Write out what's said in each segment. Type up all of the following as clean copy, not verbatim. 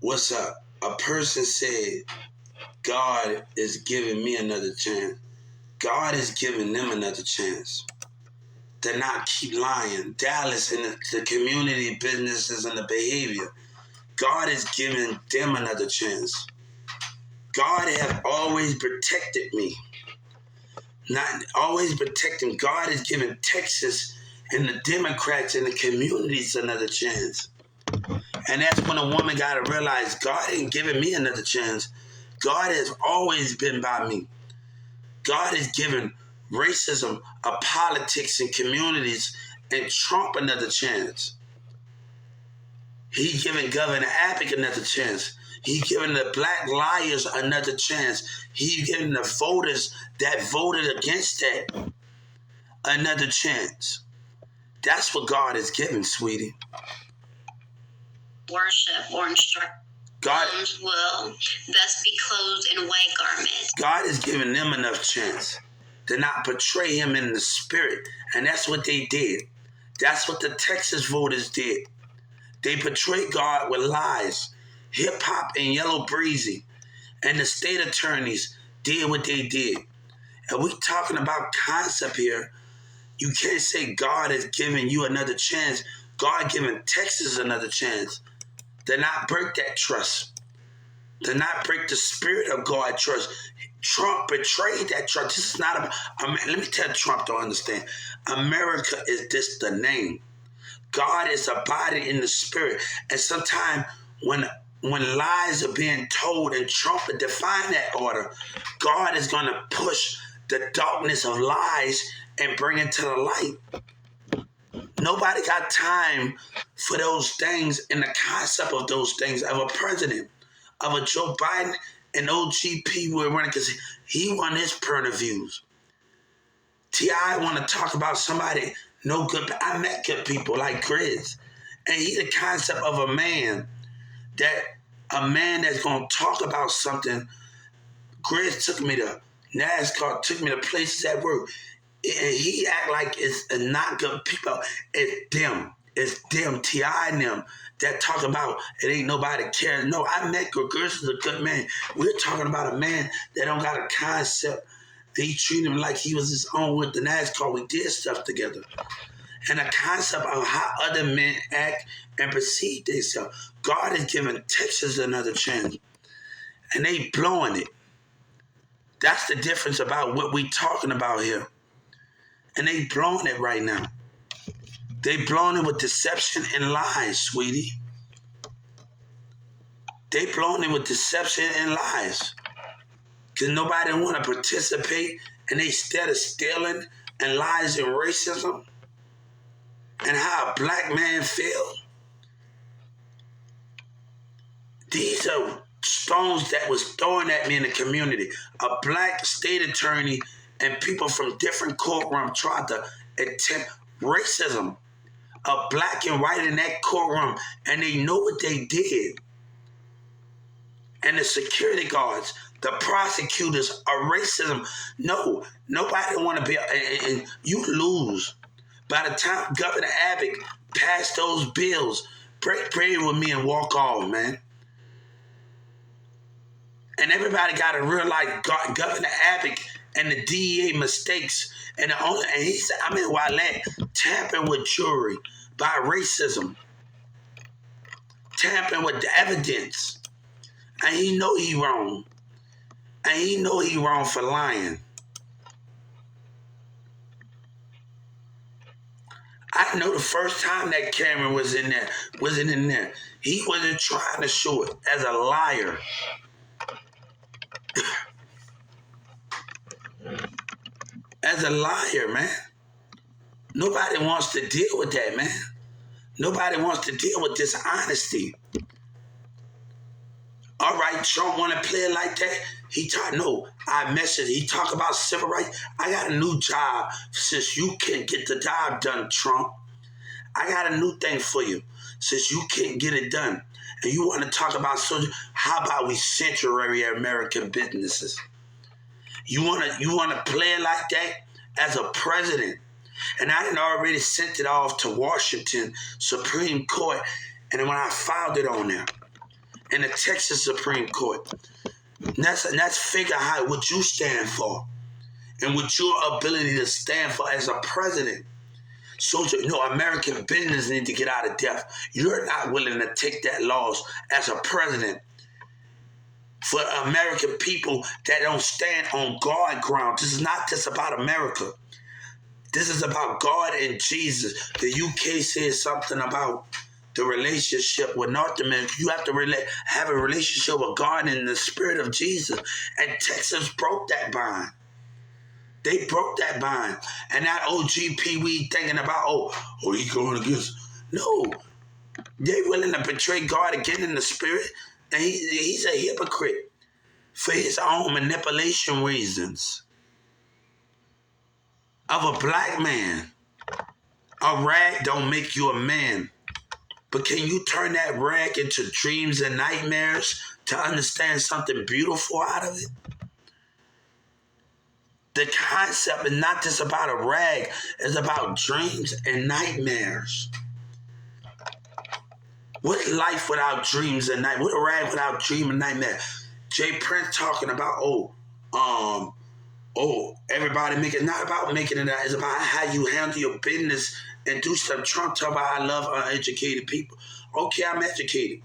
What's up? A person said, God is giving me another chance. God is giving them another chance to not keep lying. Dallas and the community businesses and the behavior. God is giving them another chance. God has always protected me. Not always protecting. God is giving Texas and the Democrats and the communities another chance. And that's when a woman got to realize God ain't giving me another chance. God has always been by me. God has given racism, politics, and communities and Trump another chance. He giving Governor Abbott another chance. He giving the black liars another chance. He giving the voters that voted against that another chance. That's what God is giving, sweetie. Worship or instruct God will thus be clothed in white garments. God is giving them enough chance to not betray him in the spirit. And that's what they did. That's what the Texas voters did. They betrayed God with lies. Hip hop and Yellow Breezy and the state attorneys did what they did. And we talking about concept here. You can't say God is giving you another chance. God giving Texas another chance to not break that trust, to not break the spirit of God trust. Trump betrayed that trust. This is not about, let me tell Trump, don't understand. America is just the name. God is abiding in the spirit. And sometimes when lies are being told and Trump define that order, God is going to push the darkness of lies and bring it to the light. Nobody got time for those things and the concept of those things of a president, of a Joe Biden and OGP were running because he won his point of views. T.I. want to talk about somebody no good. I met good people like Grizz. And he's the concept of a man that's going to talk about something. Grizz took me to NASCAR, took me to places at work. And he act like it's not good people. It's them. It's them, T.I. and them, that talk about it ain't nobody cares. No, I met Grizz is a good man. We're talking about a man that don't got a concept. He treated him like he was his own with the NASCAR. We did stuff together. And the concept of how other men act and perceive themselves. God is giving Texas another chance. And they blowing it. That's the difference about what we talking about here. And they blowing it right now. They blowing it with deception and lies, sweetie. They blowing it with deception and lies. Because nobody want to participate, and they instead of stealing and lies and racism and how a black man feel. These are stones that was thrown at me in the community. A black state attorney and people from different courtrooms tried to attempt racism. A black and white in that courtroom, and they know what they did. And the security guards, the prosecutors are racism. No, nobody want to be, and you lose. By the time Governor Abbott passed those bills, break bread with me and walk off, man. And everybody got to realize Governor Abbott and the DEA mistakes. And he said, Wale, tampering with jury by racism. Tampering with the evidence. And he know he wrong. And he know he wrong for lying. I know the first time that Cameron wasn't in there. He wasn't trying to show it as a liar. As a liar, man. Nobody wants to deal with that, man. Nobody wants to deal with dishonesty. All right, Trump want to play it like that? He talk about civil rights. I got a new job since you can't get the job done, Trump. I got a new thing for you since you can't get it done. And you want to talk about social, how about we sanctuary American businesses? You want to play it like that as a president? And I had already sent it off to Washington Supreme Court, and then when I filed it on there, in the Texas Supreme Court. And that's figure out what you stand for and what your ability to stand for as a president. So, American business need to get out of depth. You're not willing to take that loss as a president for American people that don't stand on God ground. This is not just about America. This is about God and Jesus. The UK says something about the relationship with North America. You have to have a relationship with God and the Spirit of Jesus. And Texas broke that bond. They broke that bond. And that OGP we thinking about, he going against. No. They willing to betray God again in the Spirit. And he's a hypocrite for his own manipulation reasons. Of a black man. A rag don't make you a man. But can you turn that rag into dreams and nightmares to understand something beautiful out of it? The concept is not just about a rag. It's about dreams and nightmares. What life without dreams and nightmares? What a rag without dream and nightmare? Jay Prince talking about, everybody make it. Not about making it. It's about how you handle your business and do stuff. Trump talk about I love uneducated people. Okay, I'm educated.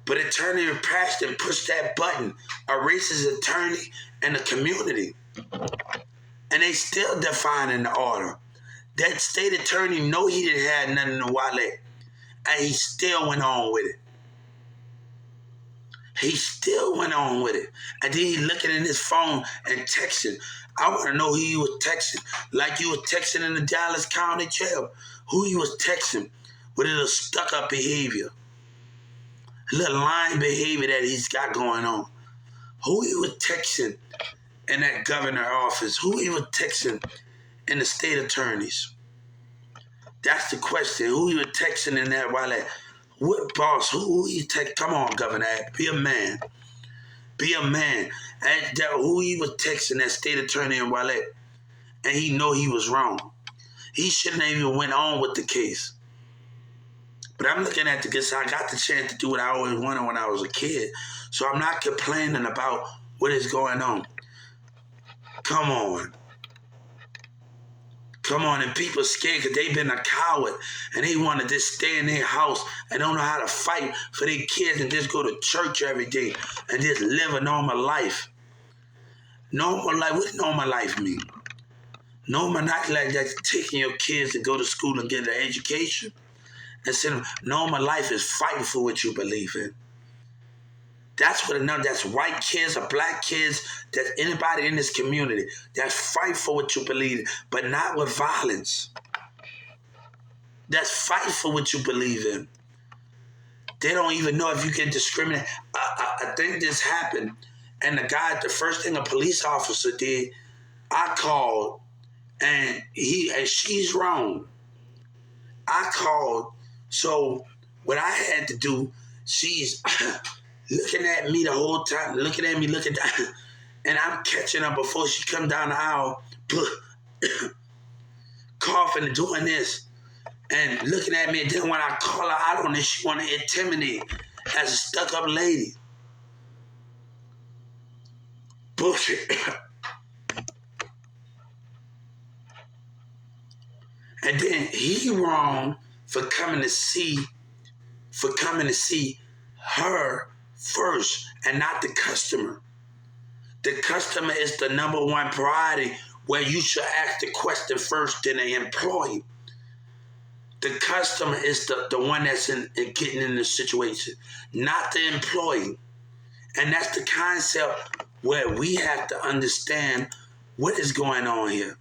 But attorney Preston pushed that button, a racist attorney in the community. And they still defining the order. That state attorney know he didn't have nothing in the wallet. And he still went on with it. He still went on with it. And then he looking in his phone and texting. I want to know who he was texting. Like you was texting in the Dallas County Jail. Who he was texting with a little stuck-up behavior. A little lying behavior that he's got going on. Who he was texting in that governor office. Who he was texting in the state attorneys. That's the question. Who he was texting in that wallet. What boss? Who he text? Come on, Governor. Be a man. Be a man. And who he was texting, that state attorney in Wallet. And he know he was wrong. He shouldn't have even went on with the case. But I'm looking at this. I got the chance to do what I always wanted when I was a kid. So I'm not complaining about what is going on. Come on. Come on, and people scared because they've been a coward and they want to just stay in their house and don't know how to fight for their kids and just go to church every day and just live a normal life. Normal life, what does normal life mean? Normal not like that taking your kids to go to school and get an education. Instead, normal life is fighting for what you believe in. That's what another. That's white kids or black kids. That's anybody in this community. That's fight for what you believe in, but not with violence. That's fight for what you believe in. They don't even know if you can discriminate. I think this happened, and the first thing a police officer did, I called, and she's wrong. I called, so what I had to do, she's looking at me the whole time, looking at me, and I'm catching her before she come down the aisle, coughing and doing this, and looking at me. And then when I call her out on this, she want to intimidate as a stuck-up lady. Bullshit. And then he wrong for coming to see her first and not the customer. The customer is the number one priority where you should ask the question first than the employee. The customer is the one that's getting in the situation, not the employee. And that's the concept where we have to understand what is going on here.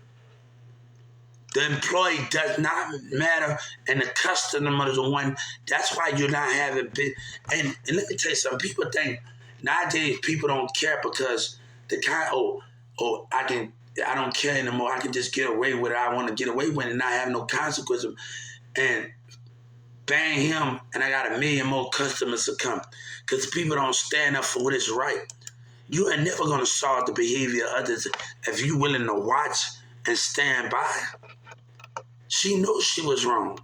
The employee does not matter, and the customer is the one. That's why you're not having big. And let me tell you something. People think nowadays people don't care because I don't care anymore. I can just get away with it. I want to get away with it and not have no consequences. And bang him, and I got 1 million more customers to come because people don't stand up for what is right. You are never going to solve the behavior of others if you're willing to watch and stand by. She knows she was wrong.